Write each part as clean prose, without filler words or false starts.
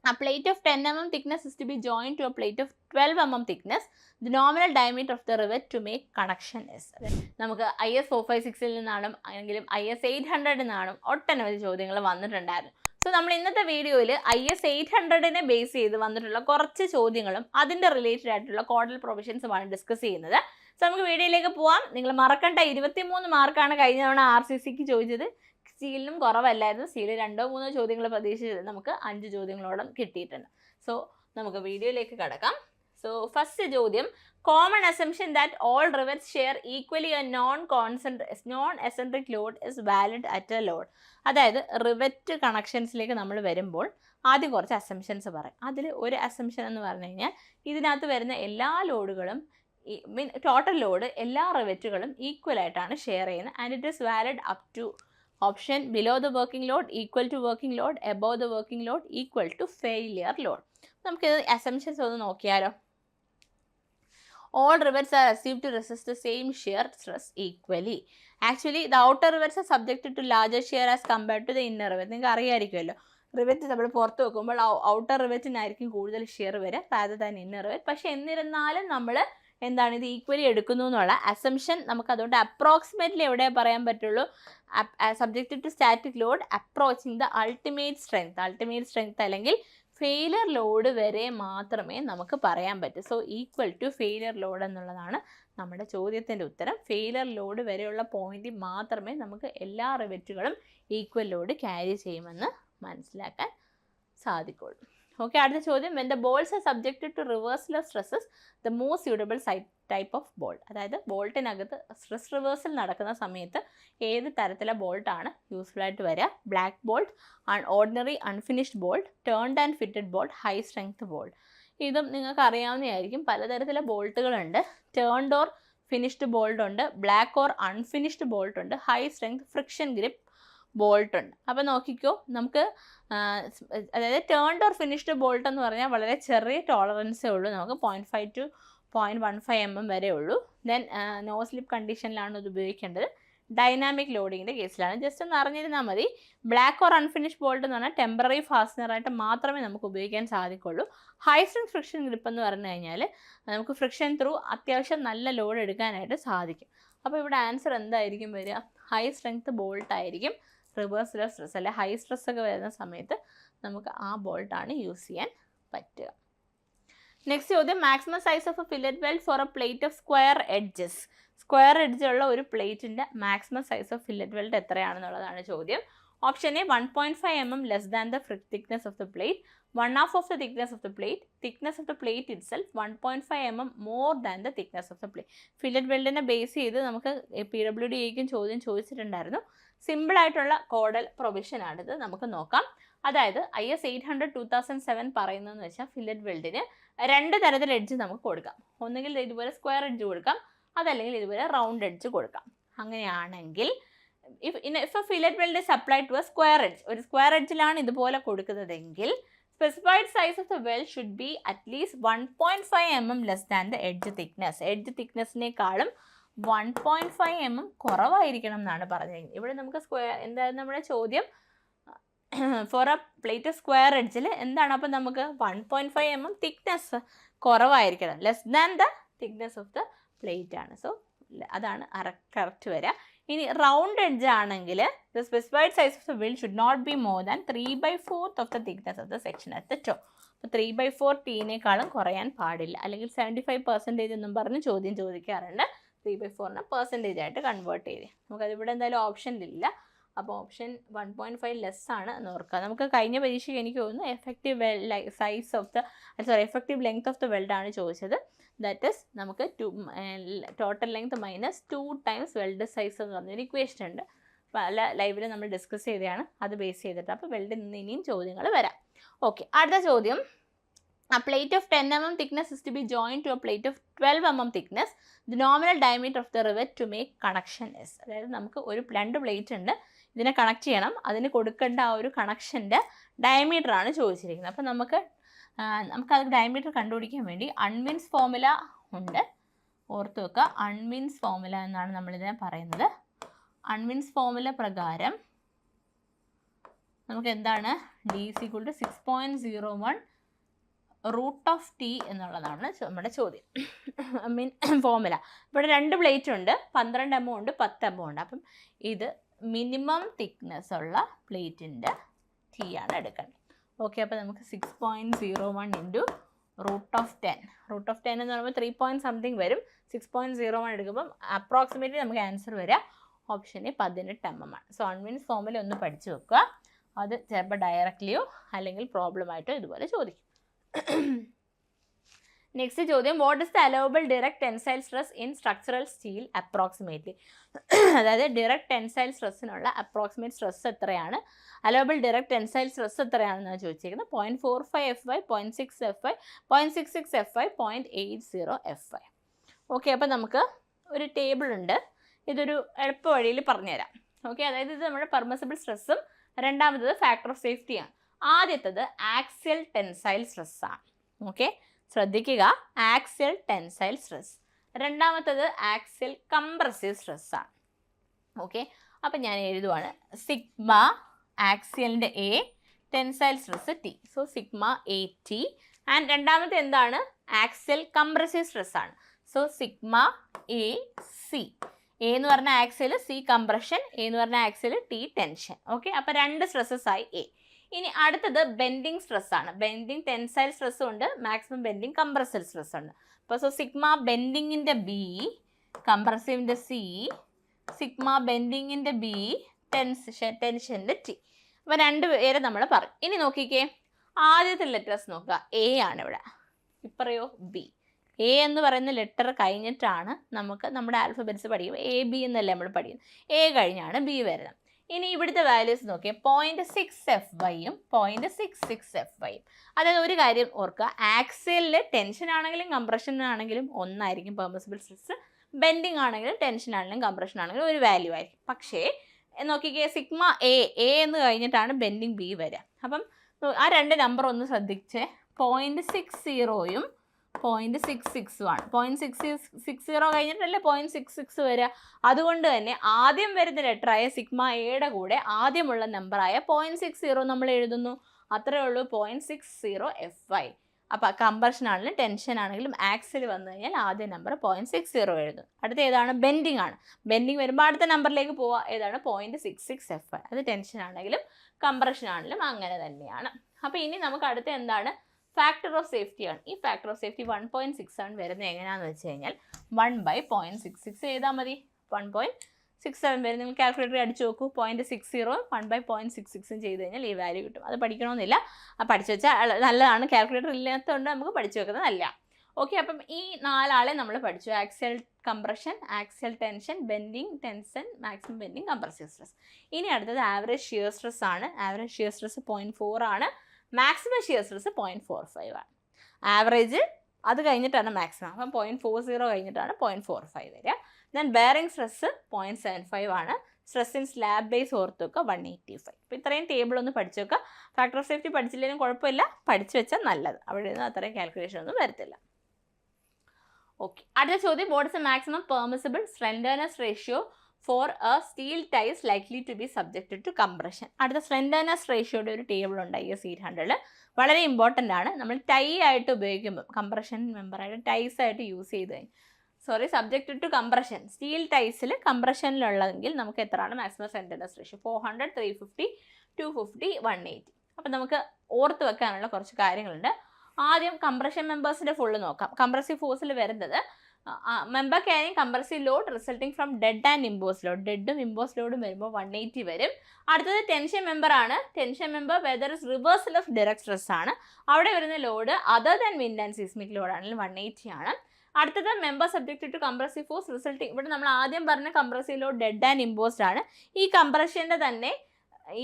A plate of 10 mm thickness is to be joined to a plate of 12 mm thickness. The nominal diameter of the rivet to make connection is. നമുക്ക് IS 456 നിന്നാണ് ആണെങ്കിലും IS 800 നിന്നാണ് ഒട്ടനവധി ചോദ്യങ്ങൾ വന്നിട്ടുണ്ടായിരുന്നു. So നമ്മൾ ഇന്നത്തെ വീഡിയോയിൽ IS 800നെ ബേസ് ചെയ്ത് വന്നിട്ടുള്ള കുറച്ച് ചോദ്യങ്ങളും അതിൻ്റെ റിലേറ്റഡ് ആയിട്ടുള്ള കോഡൽ പ്രൊവിഷൻസുമാണ് ഡിസ്കസ് ചെയ്യുന്നത്. സോ നമുക്ക് വീഡിയോയിലേക്ക് പോവാം. നിങ്ങൾ മറക്കണ്ട 23 മാർക്കാണ് കഴിഞ്ഞ തവണ RCCക്ക് ചോദിച്ചത്. സ്റ്റീലിനും കുറവല്ലായിരുന്നു. സ്റ്റീൽ 2-3 ചോദ്യങ്ങൾ പ്രതീക്ഷിച്ചത് നമുക്ക് 5 ചോദ്യങ്ങളോളം കിട്ടിയിട്ടുണ്ട്. സോ നമുക്ക് വീഡിയോയിലേക്ക് കടക്കാം. സോ ഫസ്റ്റ് ചോദ്യം, common assumption that all rivets share equally A non eccentric Lord is valid at A load. അതായത് റിവറ്റ് കണക്ഷൻസിലേക്ക് നമ്മൾ വരുമ്പോൾ ആദ്യം കുറച്ച് അസംഷൻസ് പറയും. അതിൽ ഒരു അസംഷൻ എന്ന് പറഞ്ഞു കഴിഞ്ഞാൽ ഇതിനകത്ത് വരുന്ന എല്ലാ ലോഡുകളും ടോട്ടൽ ലോഡ് എല്ലാ റിവറ്റുകളും ഈക്വൽ ആയിട്ടാണ് ഷെയർ ചെയ്യുന്നത്. And it is valid up to option below the working load, equal to working load, above the working load, equal to failure load. നമുക്കിത് അസംഷൻസ് ഒന്ന് നോക്കിയാലോ. All rivets are assumed to resist the same shear stress equally. Actually, the outer rivets are subjected to larger shear as compared to the inner rivet. നിങ്ങൾക്ക് അറിയാമായിരിക്കുമല്ലോ, rivet നമ്മൾ പുറത്ത് വെക്കുമ്പോൾ outer റിവറ്റിനായിരിക്കും കൂടുതൽ shear വരിക rather than inner rivet. പക്ഷേ എന്നിരുന്നാലും നമ്മൾ എന്താണ് ഇത് ഈക്വലി എടുക്കുന്നു എന്നുള്ള അസംഷൻ നമുക്ക് അതുകൊണ്ട് അപ്രോക്സിമേറ്റ്ലി എവിടെ പറയാൻ പറ്റുള്ളൂ, subjected to static load approaching the ultimate strength അല്ലെങ്കിൽ ഫെയിലിയർ ലോഡ് വരെ മാത്രമേ നമുക്ക് പറയാൻ പറ്റൂ. So equal to failure load എന്നുള്ളതാണ് നമ്മുടെ ചോദ്യത്തിൻ്റെ ഉത്തരം. ഫെയിലിയർ ലോഡ് വരെയുള്ള പോയിന്റിൽ മാത്രമേ നമുക്ക് എല്ലാ റിവറ്റുകളും ഈക്വൽ ലോഡ് ക്യാരി ചെയ്യുമെന്ന് മനസ്സിലാക്കാൻ സാധിക്കുള്ളൂ. ഓക്കെ, അടുത്ത ചോദ്യം, when the bolts are subjected to reversal of stresses, the most suitable type of bolt. അതായത് ബോൾട്ടിനകത്ത് സ്ട്രെസ് റിവേഴ്സൽ നടക്കുന്ന സമയത്ത് ഏത് തരത്തിലെ ബോൾട്ടാണ് യൂസ്ഫുൾ ആയിട്ട് വരിക? Black bolt, ordinary unfinished bolt, turned and fitted bolt, high strength bolt. ഇതും നിങ്ങൾക്ക് അറിയാവുന്നതായിരിക്കും. പലതരത്തിലെ ബോൾട്ടുകളുണ്ട്. ടേൺഡ് ഓർ ഫിനിഷ്ഡ് ബോൾട്ട് ഉണ്ട്, black or unfinished bolt ഉണ്ട്, high strength friction grip bolt ഉണ്ട്. അപ്പോൾ നോക്കിക്കോ, നമുക്ക് അതായത് ടേൺഡ് ഓർ ഫിനിഷ്ഡ് ബോൾട്ട് എന്ന് പറഞ്ഞാൽ വളരെ ചെറിയ ടോളറൻസേ ഉള്ളൂ. നമുക്ക് 0.5 to 0.15 mm വരെ ഉള്ളൂ. ദെൻ നോ സ്ലിപ്പ് കണ്ടീഷനിലാണ് ഇത് ഉപയോഗിക്കേണ്ടത്. ഡൈനാമിക് ലോഡിങ്ങിൻ്റെ കേസിലാണ്. ജസ്റ്റ് ഒന്ന് അറിഞ്ഞിരുന്നാൽ മതി. ബ്ലാക്ക് ഓർ അൺഫിനിഷ്ഡ് ബോൾട്ട് എന്ന് പറഞ്ഞാൽ ടെമ്പററി ഫാസ്റ്റനറായിട്ട് മാത്രമേ നമുക്ക് ഉപയോഗിക്കാൻ സാധിക്കുള്ളൂ. ഹൈ സ്ട്രെങ്ത് ഫ്രിക്ഷൻ ഗ്രിപ്പ് എന്ന് പറഞ്ഞു കഴിഞ്ഞാൽ നമുക്ക് ഫ്രിക്ഷൻ ത്രൂ അത്യാവശ്യം നല്ല ലോഡ് എടുക്കാനായിട്ട് സാധിക്കും. അപ്പോൾ ഇവിടെ ആൻസർ എന്തായിരിക്കും വരിക? ഹൈ സ്ട്രെങ്ത് ബോൾട്ട് ആയിരിക്കും. റിവേഴ്സൽ ഓഫ് സ്ട്രെസ് അല്ലെ ഹൈ സ്ട്രെസ് ഒക്കെ വരുന്ന സമയത്ത് നമുക്ക് ആ ബോൾട്ടാണ് യൂസ് ചെയ്യാൻ പറ്റുക. നെക്സ്റ്റ് ചോദ്യം, maximum size of a fillet weld for a plate of square edges. Square എഡ്ജുള്ള ഒരു പ്ലേറ്റിൻ്റെ maximum size of fillet weld എത്രയാണെന്നുള്ളതാണ് ചോദ്യം. Option A 1.5 mm less than the thickness of the plate, 1/2 of the thickness of the plate, thickness of the plate itself 1.5 mm more than the thickness of the plate. Fillet വെൽഡിനെ base ചെയ്ത് നമുക്ക് PWDക്കും ചോദ്യം ചോദിച്ചിട്ടുണ്ടായിരുന്നു. സിമ്പിളായിട്ടുള്ള caudal പ്രൊവിഷനാണിത്. നമുക്ക് നോക്കാം. അതായത് IS 800 2007 പറയുന്നതെന്ന് വെച്ചാൽ ഫില്ലറ്റ് വെൽഡിന് 2 തരത്തിൽ എഡ്ജ് നമുക്ക് കൊടുക്കാം. ഒന്നുകിൽ ഇതുപോലെ സ്ക്വയർ എഡ്ജ് കൊടുക്കാം, അതല്ലെങ്കിൽ ഇതുപോലെ റൗണ്ട് എഡ്ജ് കൊടുക്കാം. അങ്ങനെയാണെങ്കിൽ if a fillet weld is applied to a square edge, ഒരു സ്ക്വയർ എഡ്ജിലാണ് ഇതുപോലെ കൊടുക്കുന്നതെങ്കിൽ specified size of the weld should be at least 1.5 mm less than the edge thickness. Edge തിക്നെസ്സിനേക്കാളും 1.5 mm കുറവായിരിക്കണം എന്നാണ് പറഞ്ഞത്. ഇവിടെ നമുക്ക് എന്തായിരുന്നു നമ്മുടെ ചോദ്യം? ഫോർ എ പ്ലേറ്റ് സ്ക്വയർ എഡ്ജിൽ എന്താണ്? അപ്പം നമുക്ക് 1.5 mm തിക്നെസ് കുറവായിരിക്കണം, less than the thickness of the plate ആണ്. സോ അതാണ് കറക്റ്റ് വരിക. ഇനി റൗണ്ട് എഡ്ജ് ആണെങ്കിൽ the specified size of the weld should not be more than 3/4 of the thickness of the section at the top. അപ്പോൾ 3/4 ടീനേക്കാളും കുറയാൻ പാടില്ല. അല്ലെങ്കിൽ 75% എന്നും പറഞ്ഞ് ചോദ്യം ചോദിക്കാറുണ്ട്. 3/4നെ പെർസെൻറ്റേജ് ആയിട്ട് കൺവേർട്ട് ചെയ്ത് നമുക്കതിവിടെ എന്തായാലും ഓപ്ഷനിലില്ല. അപ്പോൾ ഓപ്ഷൻ 1.5 ലെസ് ആണ് എന്ന് ഓർക്കുക. നമുക്ക് കഴിഞ്ഞ പരീക്ഷയ്ക്ക് എനിക്ക് തോന്നുന്നു effective effective length of the വെൽഡാണ് ചോദിച്ചത്. ദാറ്റ് ഇസ് നമുക്ക് total length minus 2 times weld size എന്ന് പറഞ്ഞൊരു ഇക്വേഷൻ ഉണ്ട്. പല ലൈവിൽ നമ്മൾ ഡിസ്കസ് ചെയ്തതാണ്, അത് ബേസ് ചെയ്തിട്ട്. അപ്പോൾ വെൽഡിൽ നിന്ന് ഇനിയും ചോദ്യങ്ങൾ വരാം. ഓക്കെ, അടുത്ത ചോദ്യം, a plate of 10 mm thickness is to be joined to a plate of 12 mm thickness. The nominal diameter of the rivet to make connection is. അതായത് നമുക്ക് ഒരു 2 പ്ലേറ്റ് ഉണ്ട്, ഇതിനെ കണക്ട് ചെയ്യണം. അതിന് കൊടുക്കേണ്ട ആ ഒരു കണക്ഷൻ്റെ ഡയമീറ്റർ ആണ് ചോദിച്ചിരിക്കുന്നത്. അപ്പോൾ നമുക്കത് ഡയമീറ്റർ കണ്ടുപിടിക്കാൻ വേണ്ടി അൺവിൻസ് ഫോർമുല ഉണ്ട്, ഓർത്ത് വെക്കുക. അൺവിൻസ് ഫോർമുല എന്നാണ് നമ്മളിതിനെ പറയുന്നത്. അൺവിൻസ് ഫോർമുല പ്രകാരം നമുക്ക് എന്താണ് D is equal to 6.01 root of T എന്നുള്ളതാണ് നമ്മുടെ ചോദ്യം. Mean formula. ഇവിടെ 2 പ്ലേറ്റ് ഉണ്ട്, 12 mm ഉണ്ട്, 10 mm ഉണ്ട്. അപ്പം ഇത് മിനിമം തിക്നെസ് ഉള്ള പ്ലേറ്റിൻ്റെ ടി ആണ് എടുക്കേണ്ടത്. ഓക്കെ, അപ്പോൾ നമുക്ക് 6.01 into root of 10. Root of 10 എന്ന് പറയുമ്പോൾ 3 പോയിൻറ്റ് സംതിങ് വരും. 6.01 എടുക്കുമ്പം അപ്രോക്സിമേറ്റ്ലി നമുക്ക് ആൻസർ വരിക ഓപ്ഷന് 18 mm ആണ്. സോ അൺമീൻസ് ഫോർമുല ഒന്ന് പഠിച്ചു വെക്കുക. അത് ചിലപ്പോൾ ഡയറക്റ്റ്ലിയോ അല്ലെങ്കിൽ പ്രോബ്ലമായിട്ടോ ഇതുപോലെ ചോദിക്കും. നെക്സ്റ്റ് ചോദ്യം, what is the allowable direct tensile stress in structural steel approximately? അതായത് ഡിറക്റ്റ് ടെൻസൈൽ സ്ട്രെസ്സിനുള്ള അപ്രോക്സിമേറ്റ് സ്ട്രെസ് എത്രയാണ്, അലവബിൾ ഡിറക്റ്റ് ടെൻസൈൽ സ്ട്രെസ് എത്രയാണെന്നാണ് ചോദിച്ചിരിക്കുന്നത്. 0.45 FY, 0.6 FY, 0.66 FY, 0.80 FY. Okay, അപ്പോൾ നമുക്ക് ഒരു ടേബിൾ ഉണ്ട്. ഇതൊരു എളുപ്പ വഴിയിൽ പറഞ്ഞുതരാം. ഓക്കെ, അതായത് ഇത് നമ്മുടെ പെർമിസിബിൾ സ്ട്രെസ്സും രണ്ടാമത്തത് ഫാക്ടർ ഓഫ് സേഫ്റ്റിയാണ്. ആദ്യത്തത് ആക്സിയൽ ടെൻസൈൽ സ്ട്രെസ്സാണ്. ഓക്കെ, ശ്രദ്ധിക്കുക, ആക്സിയൽ ടെൻസൈൽ സ്ട്രെസ്. രണ്ടാമത്തത് ആക്സിയൽ കംപ്രസീവ് സ്ട്രെസ്സാണ്. ഓക്കെ, അപ്പം ഞാൻ എഴുതുവാണ് സിഗ്മ ആക്സിയലിൻ്റെ A, tensile stress T. So sigma A T. And രണ്ടാമത്തെ എന്താണ്, ആക്സിയൽ കംപ്രസീവ് സ്ട്രെസ്സാണ്. So sigma A C. A എന്ന് പറഞ്ഞ ആക്സിയൽ, സി കംപ്രഷൻ, എ എന്ന് പറഞ്ഞ ആക്സിയൽ, ടി ടെൻഷൻ. ഓക്കെ, അപ്പോൾ 2 സ്ട്രെസ്സസ് ആയി എ. ഇനി അടുത്തത് ബെൻഡിങ് സ്ട്രെസ്സാണ്. ബെൻഡിങ് ടെൻസൈൽ സ്ട്രെസ്സും ഉണ്ട്, മാക്സിമം ബെൻഡിങ് കംപ്രസീവ് സ്ട്രെസ് ഉണ്ട്. അപ്പോൾ സോ സിഗ്മ ബെൻഡിങ്ങിൻ്റെ ബി, കംപ്രസീവിൻ്റെ സി, സിഗ്മ ബെൻഡിങ്ങിൻ്റെ ബി, ടെൻഷൻ്റെ ടി. അപ്പോൾ 2 പേരെ നമ്മൾ പറയും. ഇനി നോക്കിക്കേ, ആദ്യത്തെ ലെറ്റേഴ്സ് നോക്കുക. എ ആണ് ഇവിടെ, ഇപ്പറയോ ബി. എ എന്ന് പറയുന്ന ലെറ്റർ കഴിഞ്ഞിട്ടാണ് നമുക്ക് നമ്മുടെ ആൽഫബറ്റ്സ് പഠിക്കും. എ ബി എന്നല്ലേ നമ്മൾ പഠിക്കുന്നത്. എ കഴിഞ്ഞാണ് ബി വരുന്നത്. ഇനി ഇവിടുത്തെ വാല്യൂസ് നോക്കിയാൽ 0.6 FYയും 0.66 FYയും. അതായത് ഒരു കാര്യം ഓർക്കുക, ആക്സിയലിൽ ടെൻഷൻ ആണെങ്കിലും കംപ്രഷൻ ആണെങ്കിലും ഒന്നായിരിക്കും പെർമിസിബിൾ സ്ട്രെസ്. ബെൻഡിങ് ആണെങ്കിലും ടെൻഷൻ ആണെങ്കിലും കംപ്രഷൻ ആണെങ്കിലും ഒരു വാല്യൂ ആയിരിക്കും. പക്ഷേ നോക്കിക്കേ, സിഗ്മ എ എന്ന് കഴിഞ്ഞിട്ടാണ് ബെൻഡിങ് ബി വരിക. അപ്പം ആ 2 നമ്പർ ഒന്ന് ശ്രദ്ധിച്ച്, 0.60യും 0.66 0.60 കഴിഞ്ഞിട്ടല്ലേ 0.66 വരിക. അതുകൊണ്ട് തന്നെ ആദ്യം വരുന്ന ലെറ്ററായ സിഗ്മ എയുടെ കൂടെ ആദ്യമുള്ള നമ്പറായ 0.60 നമ്മൾ എഴുതുന്നു. അത്രയേ ഉള്ളൂ, 0.60 FY. അപ്പോൾ കംപ്രഷൻ ആണെങ്കിലും ടെൻഷൻ ആണെങ്കിലും ആക്സിൽ വന്നു കഴിഞ്ഞാൽ ആദ്യ നമ്പർ 0.60 എഴുതും. അടുത്ത ഏതാണ്, ബെൻഡിങ് ആണ്. ബെൻഡിങ് വരുമ്പോൾ അടുത്ത നമ്പറിലേക്ക് പോവുക, ഏതാണ് 0.66 FY. അത് ടെൻഷൻ ആണെങ്കിലും കംപ്രഷൻ ആണെങ്കിലും അങ്ങനെ തന്നെയാണ്. അപ്പോൾ ഇനി നമുക്ക് അടുത്ത എന്താണ്, ഫാക്ടർ ഓഫ് സേഫ്റ്റി ആണ്. ഈ ഫാക്ടർ ഓഫ് സേഫ്റ്റി 1.67 വരുന്നത് എങ്ങനെയാണെന്ന് വെച്ച് കഴിഞ്ഞാൽ 1/0.66 ചെയ്താൽ മതി. 1.67 വരും. നിങ്ങൾ കാൽക്കുലേറ്റർ അടിച്ച് നോക്കൂ. 0.60 1/0.66 ചെയ്ത് കഴിഞ്ഞാൽ ഈ വാല്യൂ കിട്ടും. അത് പഠിക്കണമെന്നില്ല, പഠിച്ചു വെച്ചാൽ നല്ലതാണ്. കാൽക്കുലേറ്റർ ഇല്ലാത്തതുകൊണ്ട് നമുക്ക് പഠിച്ചു വെക്കുന്നത് നല്ല. ഓക്കെ, അപ്പം ഈ 4 ആളെ നമ്മൾ പഠിച്ചു. Axial compression, axial tension, bending tension, maximum bending compressive stress. ഇനി അടുത്തത് ആവറേജ് ഷിയർ സ്ട്രെസ് ആണ്. ആവറേജ് ഷിയർ സ്ട്രെസ് 0.4 ആണ്. മാക്സിമം ഷിയർ സ്ട്രെസ് 0.45 ആണ്. ആവറേജ് അത് കഴിഞ്ഞിട്ടാണ് മാക്സിമം. അപ്പം 0.40 കഴിഞ്ഞിട്ടാണ് 0.45 വരിക. ദെൻ ബെയറിംഗ് സ്ട്രെസ് 0.75 ആണ്. സ്ട്രെസ് ഇൻ സ്ലാബ് ബേസ് ഓർത്ത് വെക്കുക 185. അപ്പോൾ ഇത്രയും ടേബിൾ ഒന്ന് പഠിച്ചു വെക്കുക. ഫാക്ടർ ഓഫ് സേഫ്റ്റി പഠിച്ചില്ലെങ്കിലും കുഴപ്പമില്ല, പഠിച്ചു വെച്ചാൽ നല്ലത്. അവിടെ നിന്ന് അത്രയും കാൽക്കുലേഷൻ ഒന്നും വരത്തില്ല. ഓക്കെ, അടുത്ത ചോദ്യം, what is the maximum permissible slenderness ratio for a steel ties likely to be subjected to compression. അടുത്ത സ്ലെൻഡർനെസ് റേഷ്യോയുടെ ഒരു ടേബിൾ ഉണ്ട് IS 800. വളരെ ഇമ്പോർട്ടൻ്റ് ആണ്. നമ്മൾ ടൈ ആയിട്ട് ഉപയോഗിക്കുമ്പോൾ, കംപ്രഷൻ മെമ്പറായിട്ട് ടൈസ് ആയിട്ട് യൂസ് ചെയ്ത് സബ്ജക്റ്റഡ് ടു കംപ്രഷൻ, സ്റ്റീൽ ടൈസിൽ കംപ്രഷനിലുള്ളതെങ്കിൽ നമുക്ക് എത്രയാണ് മാക്സിമം സ്ലെൻഡർനെസ് റേഷ്യോ? 400, 350, 250, 180. അപ്പം നമുക്ക് ഓർത്ത് വെക്കാനുള്ള കുറച്ച് കാര്യങ്ങളുണ്ട്. ആദ്യം കംപ്രഷൻ മെമ്പേഴ്സിൻ്റെ ഫുള്ള് നോക്കാം. കംപ്രസീവ് ഫോഴ്സിൽ വരുന്നത് member carrying compressive load resulting from dead and impose load. ഡെഡും ഇമ്പോസ് ലോഡും വരുമ്പോൾ 180 വരും. അടുത്തത് ടെൻഷൻ മെമ്പർ ആണ്. Tension member whether is reversal of direct stress ആണ്. അവിടെ വരുന്ന load other than wind and seismic load ആണെങ്കിൽ 180 ആണ്. അടുത്തത് member subjected to compressive force resulting. ഇവിടെ നമ്മൾ ആദ്യം പറഞ്ഞ compressive load dead and imposed ആണ്. ഈ കംപ്രഷൻ്റെ തന്നെ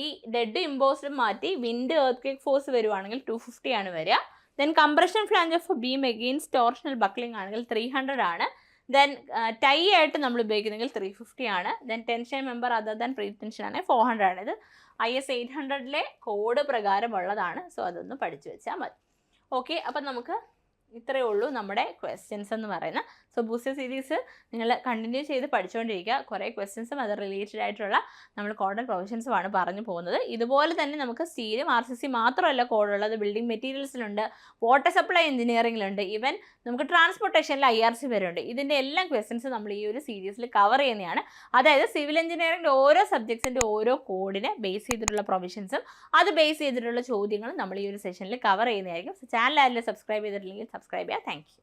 ഈ ഡെഡ് ഇമ്പോസ്ഡ് മാറ്റി വിൻഡ് എർത്ത് ഫോഴ്സ് വരുവാണെങ്കിൽ 250 ആണ് വരിക. Then compression flange of beam against torsional buckling ആണെങ്കിൽ 300 ആണ്. ദെൻ ടൈ ആയിട്ട് നമ്മൾ ഉപയോഗിക്കുന്നെങ്കിൽ 350 ആണ്. Then tension member other than pre tension ആണെങ്കിൽ 400 ആണ്. ഇത് IS 800 കോഡ് പ്രകാരമുള്ളതാണ്. സോ അതൊന്ന് പഠിച്ചു വെച്ചാൽ മതി. ഓക്കെ, അപ്പം നമുക്ക് ഇത്രയേ ഉള്ളൂ നമ്മുടെ ക്വസ്റ്റ്യൻസ് എന്ന് പറയുന്നത്. സോ ബൂസ്റ്റർ സീരീസ് നിങ്ങൾ കണ്ടിന്യൂ ചെയ്ത് പഠിച്ചുകൊണ്ടിരിക്കുക. കുറേ ക്വസ്റ്റ്യൻസും അത് റിലേറ്റഡ് ആയിട്ടുള്ള നമ്മൾ കോഡ് പ്രൊവിഷൻസുമാണ് പറഞ്ഞു പോകുന്നത്. ഇതുപോലെ തന്നെ നമുക്ക് സ്റ്റീലും RCC മാത്രമല്ല കോഡുള്ളത്, ബിൽഡിംഗ് മെറ്റീരിയൽസിലുണ്ട്, വാട്ടർ സപ്ലൈ എഞ്ചിനീയറിംഗിലുണ്ട്, ഈവൻ നമുക്ക് ട്രാൻസ്പോർട്ടേഷനിൽ IRC വരുന്നുണ്ട്. ഇതിൻ്റെ എല്ലാം ക്വസ്റ്റ്യൻസ് നമ്മൾ ഈ ഒരു സീരീസിൽ കവർ ചെയ്യുന്നതാണ്. അതായത് സിവിൽ എഞ്ചിനീയറിംഗിൻ്റെ ഓരോ സബ്ജക്ട്സിൻ്റെ ഓരോ കോഡിനെ ബേസ് ചെയ്തിട്ടുള്ള പ്രൊവിഷൻസും അത് ബേസ് ചെയ്തിട്ടുള്ള ചോദ്യങ്ങളും നമ്മൾ ഈ ഒരു സെഷനിൽ കവർ ചെയ്യുന്നതായിരിക്കും. സോ ചാനൽ ആരെങ്കിലും സബ്സ്ക്രൈബ് ചെയ്തിട്ടില്ലെങ്കിൽ സബ്സ്ക്രൈബ് ചെയ്യുക. Thank you.